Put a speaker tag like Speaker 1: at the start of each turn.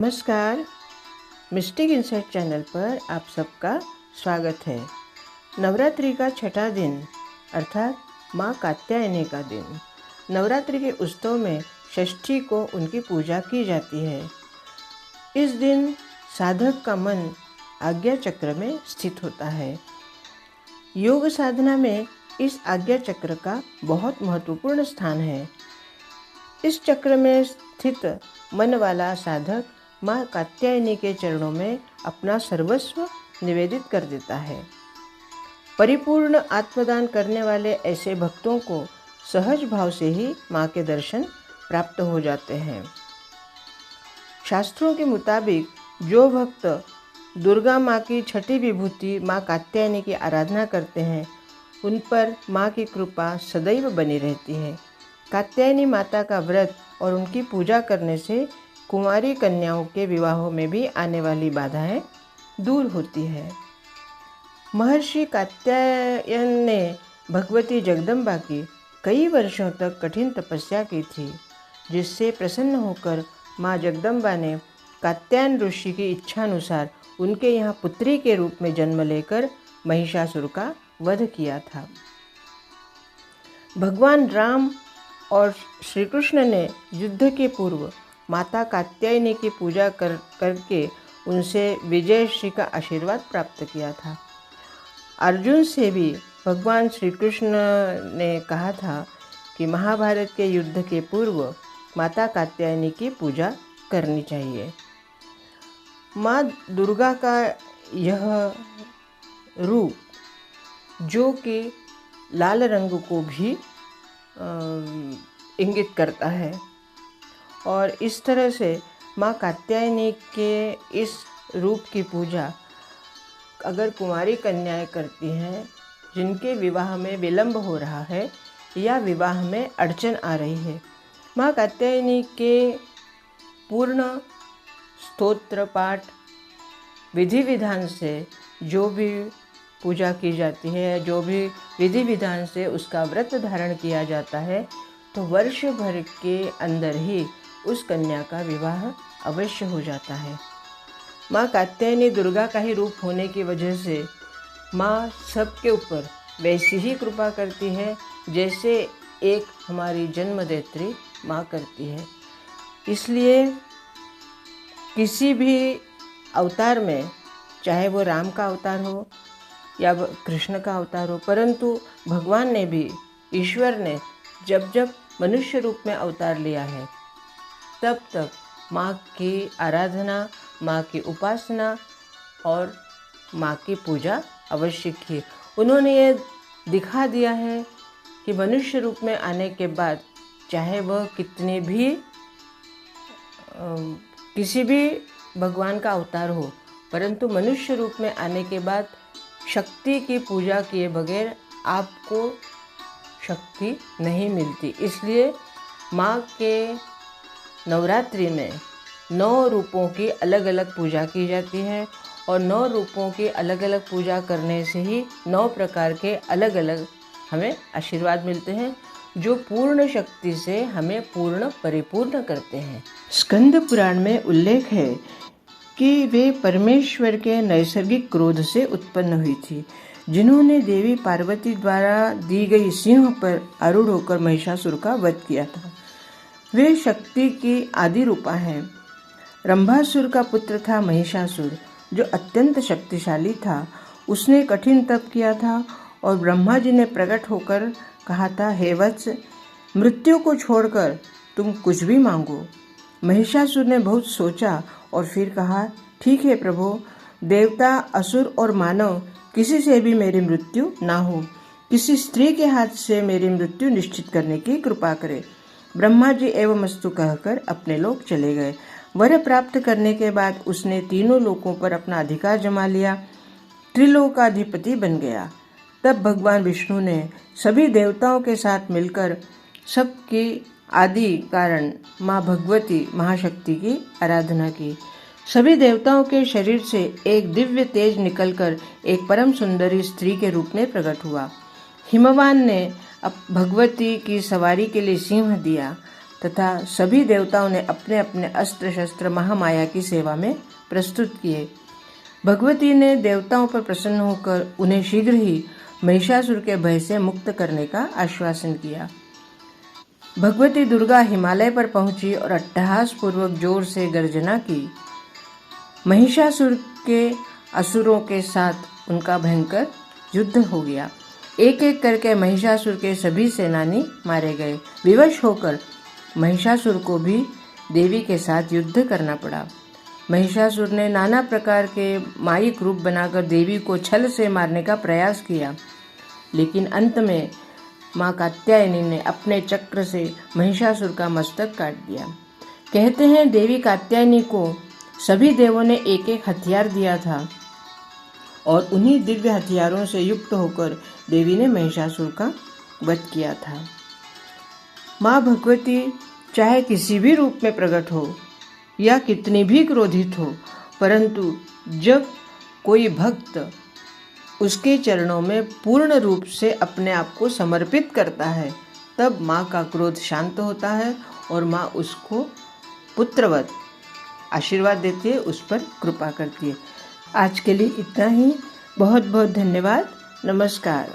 Speaker 1: नमस्कार। Mistake insight channel पर आप सबका स्वागत है। नवरात्रि का छठा दिन अर्थात माँ कात्यायनी का दिन। नवरात्रि के उत्सव में षष्ठी को उनकी पूजा की जाती है। इस दिन साधक का मन आज्ञा चक्र में स्थित होता है। योग साधना में इस आज्ञा चक्र का बहुत महत्वपूर्ण स्थान है। इस चक्र में स्थित मन वाला साधक माँ कात्यायनी के चरणों में अपना सर्वस्व निवेदित कर देता है। परिपूर्ण आत्मदान करने वाले ऐसे भक्तों को सहज भाव से ही माँ के दर्शन प्राप्त हो जाते हैं। शास्त्रों के मुताबिक जो भक्त दुर्गा माँ की छठी विभूति माँ कात्यायनी की आराधना करते हैं, उन पर माँ की कृपा सदैव बनी रहती है। कात्यायनी माता का व्रत और उनकी पूजा करने से कुंवारी कन्याओं के विवाहों में भी आने वाली बाधाएं दूर होती है। महर्षि कात्यायन ने भगवती जगदम्बा की कई वर्षों तक कठिन तपस्या की थी, जिससे प्रसन्न होकर माँ जगदम्बा ने कात्यायन ऋषि की इच्छानुसार उनके यहाँ पुत्री के रूप में जन्म लेकर महिषासुर का वध किया था। भगवान राम और श्री कृष्ण ने युद्ध के पूर्व माता कात्यायनी की पूजा करके उनसे विजय श्री का आशीर्वाद प्राप्त किया था। अर्जुन से भी भगवान श्री कृष्ण ने कहा था कि महाभारत के युद्ध के पूर्व माता कात्यायनी की पूजा करनी चाहिए। माँ दुर्गा का यह रूप जो कि लाल रंग को भी इंगित करता है, और इस तरह से माँ कात्यायनी के इस रूप की पूजा अगर कुंवारी कन्याएं करती हैं जिनके विवाह में विलंब हो रहा है या विवाह में अड़चन आ रही है, माँ कात्यायनी के पूर्ण स्तोत्र पाठ विधि विधान से जो भी पूजा की जाती है, जो भी विधि विधान से उसका व्रत धारण किया जाता है, तो वर्ष भर के अंदर ही उस कन्या का विवाह अवश्य हो जाता है। माँ कात्यायनी दुर्गा का ही रूप होने की वजह से माँ सबके ऊपर वैसी ही कृपा करती है जैसे एक हमारी जन्मदात्री माँ करती है। इसलिए किसी भी अवतार में, चाहे वो राम का अवतार हो या कृष्ण का अवतार हो, परंतु भगवान ने भी, ईश्वर ने जब जब मनुष्य रूप में अवतार लिया है, तब तक माँ की आराधना, माँ की उपासना और माँ की पूजा अवश्य की। उन्होंने ये दिखा दिया है कि मनुष्य रूप में आने के बाद चाहे वह कितने भी किसी भी भगवान का अवतार हो, परंतु मनुष्य रूप में आने के बाद शक्ति की पूजा किए बगैर आपको शक्ति नहीं मिलती। इसलिए माँ के नवरात्रि में 9 रूपों की अलग अलग पूजा की जाती है, और 9 रूपों की अलग अलग पूजा करने से ही 9 प्रकार के अलग अलग हमें आशीर्वाद मिलते हैं, जो पूर्ण शक्ति से हमें पूर्ण परिपूर्ण करते हैं। स्कंद पुराण में उल्लेख है कि वे परमेश्वर के नैसर्गिक क्रोध से उत्पन्न हुई थी, जिन्होंने देवी पार्वती द्वारा दी गई सिंह पर आरूढ़ होकर महिषासुर का वध किया था। वे शक्ति की आदि रूपा हैं। रंभासुर का पुत्र था महिषासुर, जो अत्यंत शक्तिशाली था। उसने कठिन तप किया था और ब्रह्मा जी ने प्रकट होकर कहा था, हे वत्स, मृत्यु को छोड़कर तुम कुछ भी मांगो। महिषासुर ने बहुत सोचा और फिर कहा, ठीक है प्रभु, देवता, असुर और मानव किसी से भी मेरी मृत्यु ना हो। किसी स्त्री के हाथ से मेरी मृत्यु निश्चित करने की कृपा करे। ब्रह्मा जी एवं अस्तु कहकर अपने लोक चले गए। वर प्राप्त करने के बाद उसने तीनों लोकों पर अपना अधिकार जमा लिया, त्रिलोकाधिपति बन गया। तब भगवान विष्णु ने सभी देवताओं के साथ मिलकर सबकी आदि कारण माँ भगवती महाशक्ति की आराधना की। सभी देवताओं के शरीर से एक दिव्य तेज निकलकर एक परम सुंदरी स्त्री के रूप में प्रकट हुआ। हिमवान ने अब भगवती की सवारी के लिए सिंह दिया। तथा सभी देवताओं ने अपने अपने अस्त्र शस्त्र महामाया की सेवा में प्रस्तुत किए। भगवती ने देवताओं पर प्रसन्न होकर उन्हें शीघ्र ही महिषासुर के भय से मुक्त करने का आश्वासन किया। भगवती दुर्गा हिमालय पर पहुंची और अट्टहास पूर्वक जोर से गर्जना की। महिषासुर के असुरों के साथ उनका भयंकर युद्ध हो गया। एक एक करके महिषासुर के सभी सेनानी मारे गए। विवश होकर महिषासुर को भी देवी के साथ युद्ध करना पड़ा। महिषासुर ने नाना प्रकार के मायिक रूप बनाकर देवी को छल से मारने का प्रयास किया, लेकिन अंत में माँ कात्यायनी ने अपने चक्र से महिषासुर का मस्तक काट दिया। कहते हैं देवी कात्यायनी को सभी देवों ने एक एक हथियार दिया था और उन्हीं दिव्य हथियारों से युक्त होकर देवी ने महिषासुर का वध किया था। माँ भगवती चाहे किसी भी रूप में प्रकट हो या कितनी भी क्रोधित हो, परंतु जब कोई भक्त उसके चरणों में पूर्ण रूप से अपने आप को समर्पित करता है, तब माँ का क्रोध शांत होता है और माँ उसको पुत्रवत आशीर्वाद देती है, उस पर कृपा करती है। आज के लिए इतना ही। बहुत बहुत धन्यवाद। नमस्कार।